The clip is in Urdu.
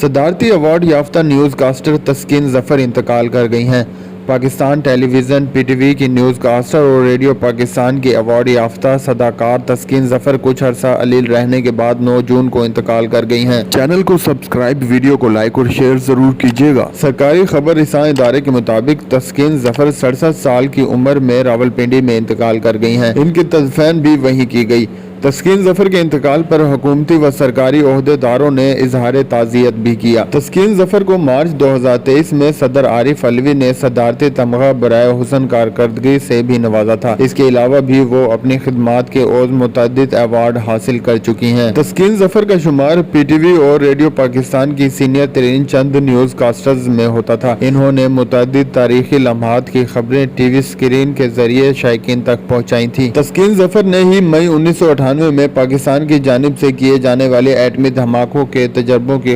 صدارتی ایوارڈ یافتہ نیوز کاسٹر تسکین ظفر انتقال کر گئی ہیں۔ پاکستان ٹیلی ویژن پی ٹی وی کی نیوز کاسٹر اور ریڈیو پاکستان کی ایوارڈ یافتہ صداکار تسکین ظفر کچھ عرصہ علیل رہنے کے بعد 9 جون کو انتقال کر گئی ہیں۔ چینل کو سبسکرائب، ویڈیو کو لائک اور شیئر ضرور کیجیے گا۔ سرکاری خبر رساں ادارے کے مطابق تسکین ظفر 67 سال کی عمر میں راولپنڈی میں انتقال کر گئی ہیں۔ ان کی تدفین بھی وہیں کی گئی۔ تسکین ظفر کے انتقال پر حکومتی و سرکاری عہدیداروں نے اظہار تعزیت بھی کیا۔ تسکین ظفر کو مارچ 2023 میں صدر عارف علوی نے صدارتی تمغہ برائے حسن کارکردگی سے بھی نوازا تھا۔ اس کے علاوہ بھی وہ اپنی خدمات کے عوض متعدد ایوارڈ حاصل کر چکی ہیں۔ تسکین ظفر کا شمار پی ٹی وی اور ریڈیو پاکستان کی سینئر ترین چند نیوز کاسٹرز میں ہوتا تھا۔ انہوں نے متعدد تاریخی لمحات کی خبریں ٹی وی اسکرین کے ذریعے شائقین تک پہنچائی تھیں۔ تسکین ظفر نے ہی مئی 1998 میں پاکستان کی جانب سے کیے جانے والے ایٹمی دھماکوں کے تجربوں کی